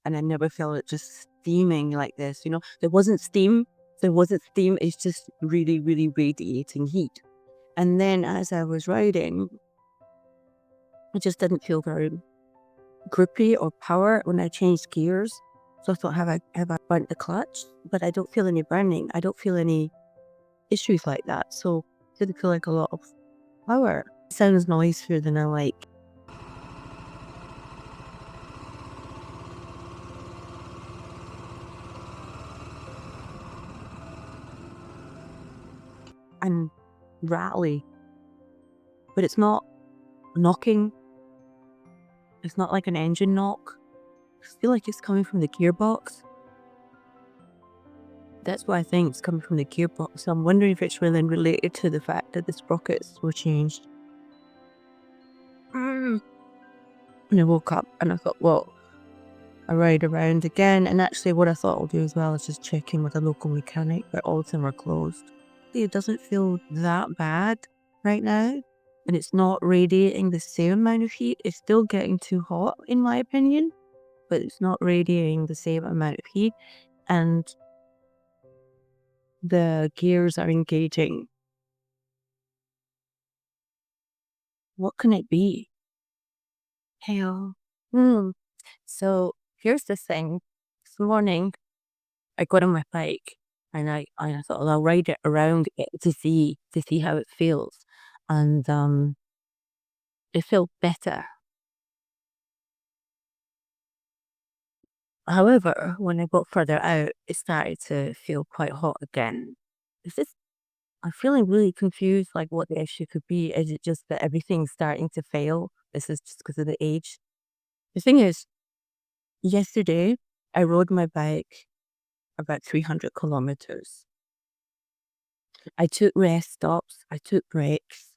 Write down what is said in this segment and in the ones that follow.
and I never felt it just steaming like this. There wasn't steam. It's just really, really radiating heat. And then as I was riding, it just didn't feel very grippy or power when I changed gears. So I thought, have I burnt the clutch? But I don't feel any burning. I don't feel any issues like that. So it didn't feel like a lot of power. It sounds noisier than I like. And rattly. But it's not knocking. It's not like an engine knock. I feel like it's coming from the gearbox. That's what I think, it's coming from the gearbox. So I'm wondering if it's really related to the fact that the sprockets were changed. And I woke up and I thought, well, I ride around again. And actually what I thought I'll do as well is just check in with a local mechanic, but all of them are closed. It doesn't feel that bad right now. And it's not radiating the same amount of heat. It's still getting too hot in my opinion, but it's not radiating the same amount of heat. And the gears are engaging. What can it be? Hell. So here's the thing. This morning I got on my bike and I thought, well, I'll ride it around it to see how it feels. And it felt better. However, when I got further out, it started to feel quite hot again. I'm feeling really confused, like what the issue could be. Is it just that everything's starting to fail? This is just because of the age. The thing is, yesterday I rode my bike about 300 kilometers. I took rest stops, I took breaks.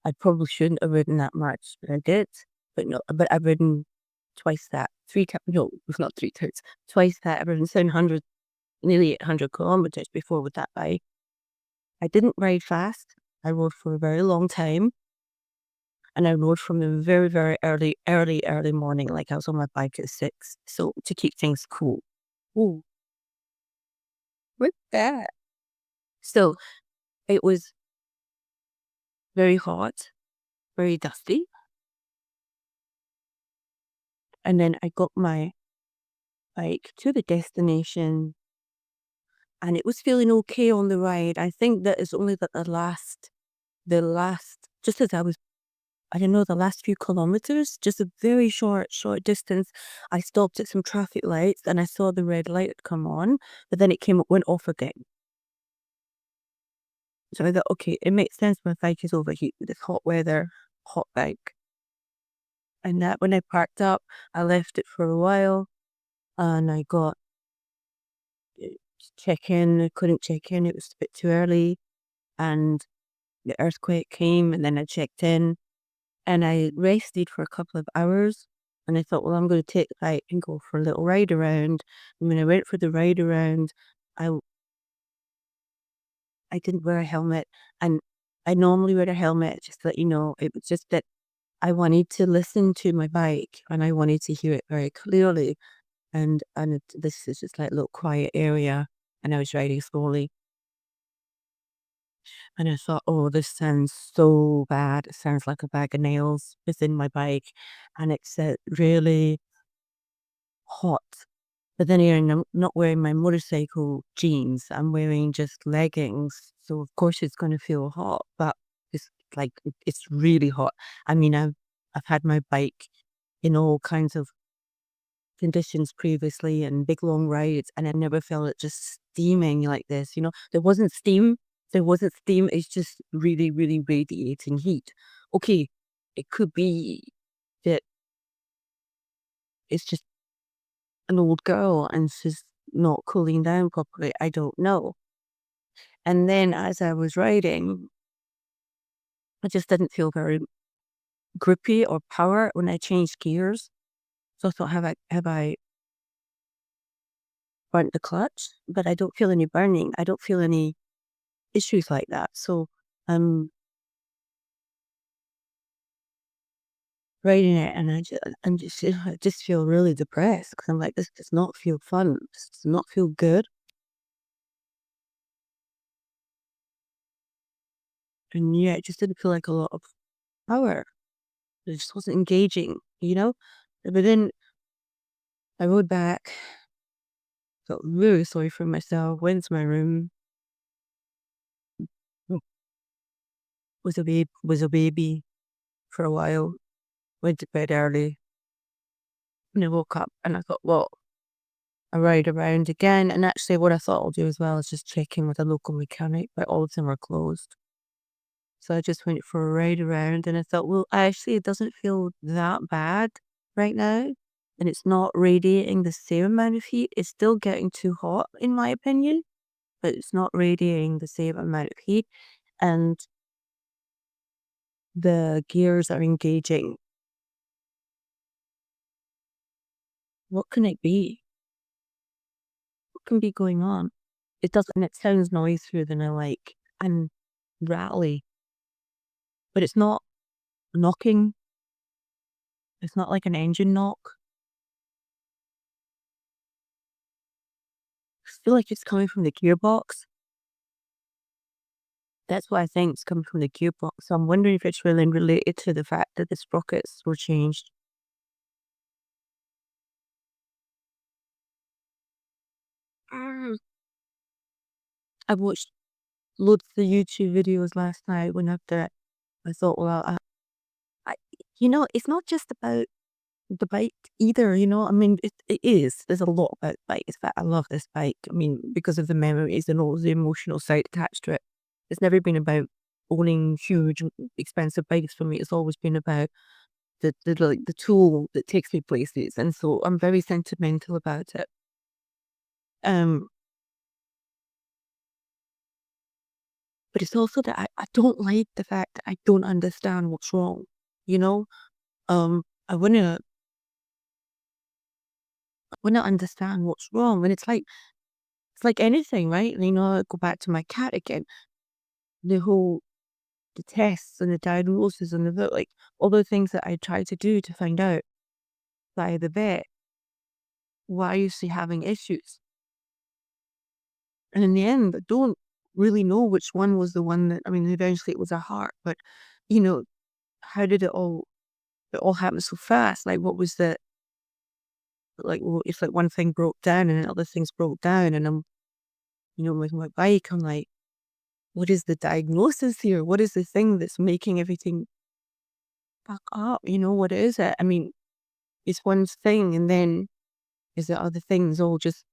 I probably shouldn't have ridden that much, but I did. But I've ridden twice that. No, it's not 3 times. Twice that. I've ridden 700, nearly 800 kilometers before with that bike. I didn't ride fast. I rode for a very long time. And I rode from the very, very early morning. Like I was on my bike at 6. So to keep things cool. Ooh, what's that? So it was very hot, very dusty. And then I got my bike to the destination and it was feeling okay on the ride. I think that it's only that just as I don't know, the last few kilometers, just a very short distance, I stopped at some traffic lights and I saw the red light come on, but then went off again. So I thought, okay, it makes sense my bike is overheated with this hot weather, hot bike. And that when I parked up, I left it for a while and I got check in. I couldn't check in. It was a bit too early. And the earthquake came and then I checked in and I rested for a couple of hours. And I thought, well, I'm going to take the bike and go for a little ride around. And when I went for the ride around, I didn't wear a helmet. And I normally wear a helmet, just to let you know. It was just that I wanted to listen to my bike and I wanted to hear it very clearly. And this is just like a little quiet area and I was riding slowly. And I thought, oh, this sounds so bad. It sounds like a bag of nails within my bike. And it's really hot. But then again, I'm not wearing my motorcycle jeans. I'm wearing just leggings. So of course it's going to feel hot, but it's really hot. I mean, I've had my bike in all kinds of conditions previously and big long rides, and I never felt it just steaming like this. There wasn't steam. It's just really, really radiating heat. Okay, it could be that it's just an old girl and she's not cooling down properly. I don't know. And then as I was riding, I just didn't feel very grippy or power when I changed gears. So I thought, have I burnt the clutch? But I don't feel any burning. I don't feel any issues like that. So I'm riding it, and I just feel really depressed because I'm like, this does not feel fun. This does not feel good. And yeah, it just didn't feel like a lot of power. It just wasn't engaging, you know? But then I rode back, felt really sorry for myself, went to my room, w- was a baby for a while, went to bed early, and I woke up and I thought, well, I ride around again. And actually what I thought I'll do as well is just check in with a local mechanic, but all of them are closed. So I just went for a ride around and I thought, well, actually, it doesn't feel that bad right now. And it's not radiating the same amount of heat. It's still getting too hot, in my opinion, but it's not radiating the same amount of heat. And the gears are engaging. What can it be? What can be going on? It doesn't, it sounds noisier than I like and rattly, but it's not knocking. It's not like an engine knock. I feel like it's coming from the gearbox. That's what I think is coming from the gearbox. So I'm wondering if it's really related to the fact that the sprockets were changed. Mm. I watched loads of the YouTube videos last night when after it. I thought, well, I, it's not just about the bike either, I mean, it is. There's a lot about the bike. In fact, I love this bike. I mean, because of the memories and all the emotional side attached to it. It's never been about owning huge, expensive bikes for me. It's always been about the tool that takes me places, and so I'm very sentimental about it. Um, but it's also that I don't like the fact that I don't understand what's wrong. You know, I wanna understand what's wrong, and it's like anything, right? I go back to my cat again. The whole the tests and the diagnosis and like all the things that I tried to do to find out by the vet why is she having issues. And in the end, I don't really know which one was the one that, I mean, eventually it was a heart, but you know, how did it all happen so fast? Like, what was the, like, well, it's like one thing broke down and then other things broke down. And I'm, with my bike, I'm like, what is the diagnosis here? What is the thing that's making everything back up? What is it? I mean, it's one thing and then is the other things all just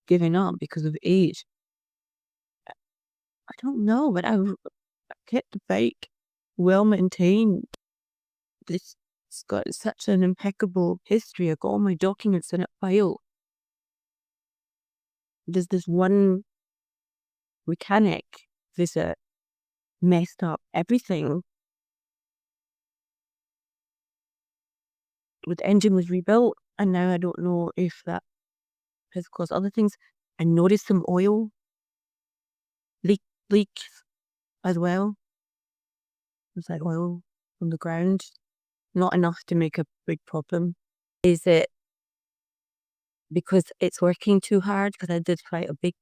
giving up because of age? I don't know, but I kept the bike well maintained. It's got such an impeccable history. I got all my documents in a file. There's this one mechanic visit messed up everything. With the engine was rebuilt, and now I don't know if that has caused other things. I noticed some oil leak leaks as well. It's like oil from the ground. Not enough to make a big problem. Is it because it's working too hard? Because I did quite a big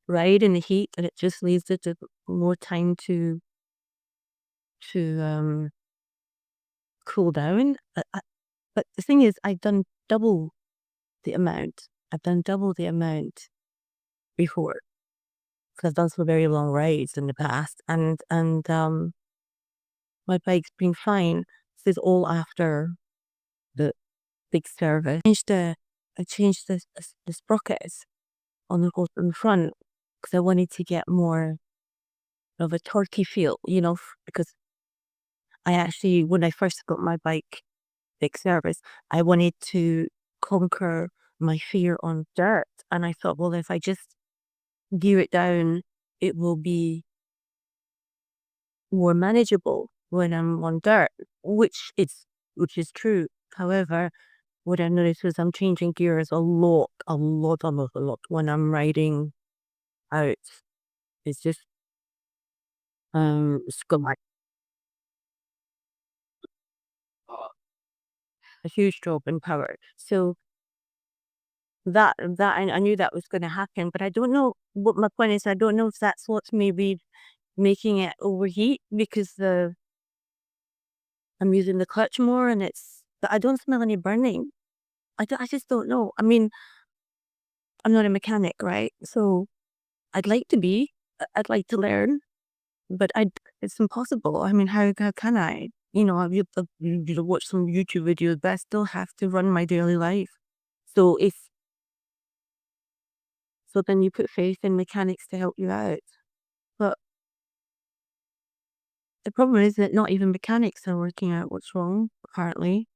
ride in the heat, and it just leaves it to more time to cool down. But the thing is, I've done double the amount. I've done double the amount before because I've done some very long rides in the past, and my bike's been fine. This is all after the big service. I changed the sprockets on the front because I wanted to get more of a torquey feel, because I actually, when I first got my bike big service, I wanted to conquer my fear on dirt. And I thought, well, if I just gear it down, it will be more manageable when I'm on dirt, which is true. However, what I noticed was I'm changing gears a lot when I'm riding out. It's just it's got my a huge drop in power. So I knew that was going to happen, but I don't know what my point is. I don't know if that's what's maybe making it overheat because I'm using the clutch more and but I don't smell any burning. I just don't know. I mean, I'm not a mechanic, right? So I'd like to be, I'd like to learn, but it's impossible. I mean, how can I? I've watched some YouTube videos, but I still have to run my daily life. So then you put faith in mechanics to help you out. But the problem is that not even mechanics are working out what's wrong, apparently.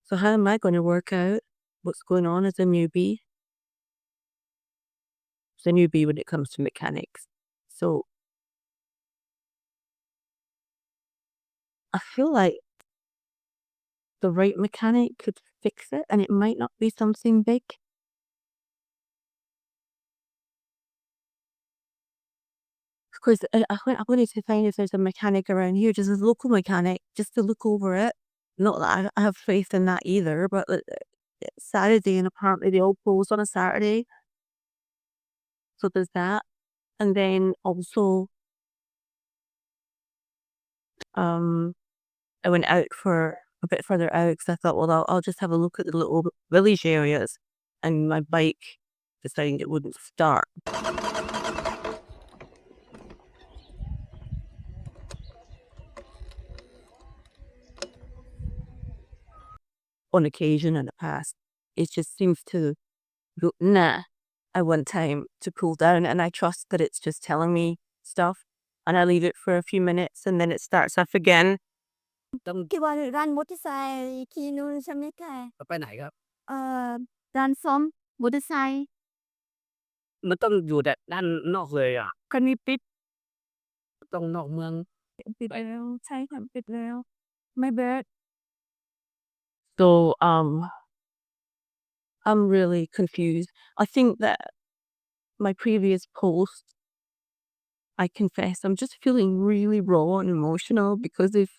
So how am I going to work out what's going on as a newbie? As a newbie when it comes to mechanics. So I feel like the right mechanic could fix it and it might not be something big. Because I wanted to find if there's a mechanic around here, just a local mechanic, just to look over it. Not that I have faith in that either, but it's Saturday and apparently they all close on a Saturday. So there's that. And then also, um, I went out for a bit further out because I thought, well, I'll just have a look at the little village areas. And my bike decided it wouldn't start. On occasion in the past, it just seems to go, nah, at one time to cool down. And I trust that it's just telling me stuff. And I leave it for a few minutes and then it starts up again. ต้อง คิดว่าร้านมอเตอร์ไซค์ที่นู่นใช่ไหมคะ? ไปไหนครับ?เอ่อร้านซ่อมมอเตอร์ไซค์ มันต้องอยู่แต่ด้านนอกเลยอะ คันนี้ปิด ต้องนอกเมือง ปิดไปแล้ว ใช่ค่ะ ปิดแล้ว My bad. So I'm really confused. I think that my previous post, I confess, I'm just feeling really raw and emotional because of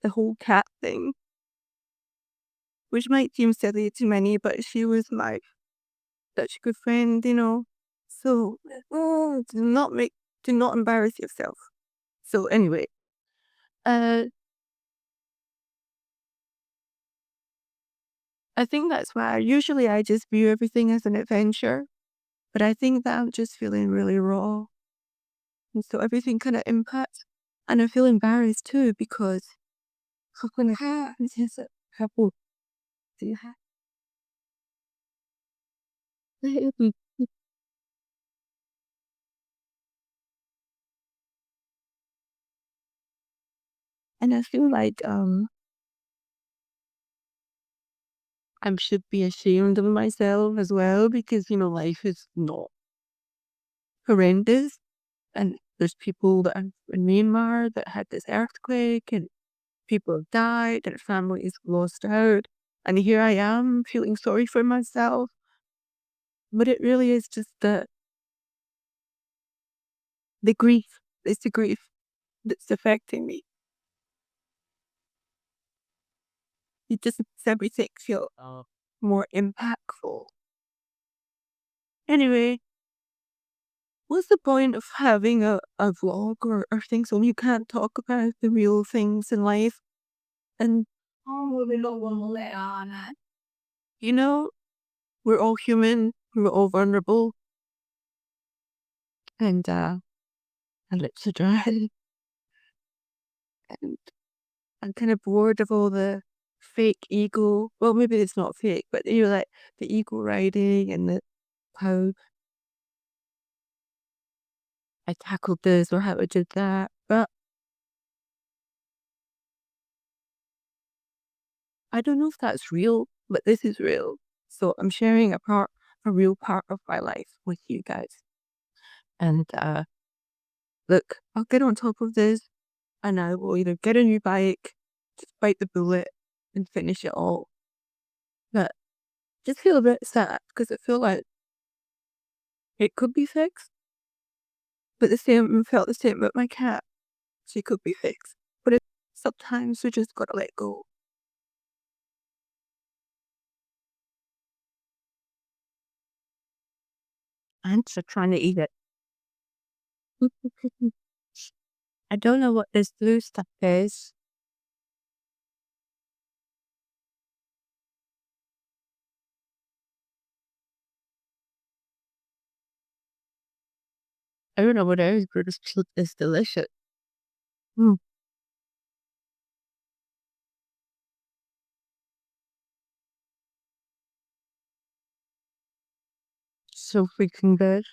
the whole cat thing. Which might seem silly to many, but she was my such a good friend, So do not embarrass yourself. So anyway, uh, I think that's why usually I just view everything as an adventure, but I think that I'm just feeling really raw. And so everything kind of impacts, and I feel embarrassed too because and I feel like I should be ashamed of myself as well because life is not horrendous, and there's people that are in Myanmar that had this earthquake and people have died and families lost out, and here I am feeling sorry for myself, but it really is just the grief. It's the grief that's affecting me. It just makes everything feel more impactful. Anyway, what's the point of having a vlog or things when you can't talk about the real things in life? And we're all human, we're all vulnerable, and lips are dry. And I'm kind of bored of all the fake ego. Well, maybe it's not fake, but like the ego riding and how I tackled this or how I did that. But I don't know if that's real, but this is real. So I'm sharing a real part of my life with you guys. And look, I'll get on top of this and I will either get a new bike, just bite the bullet and finish it all. But just feel a bit sad because I feel like it could be fixed. But felt the same with my cat. She could be fixed. But sometimes we just gotta let go. ants are trying to eat it. I don't know what this blue stuff is. I don't know what it is, but it's delicious. Mm. So freaking good.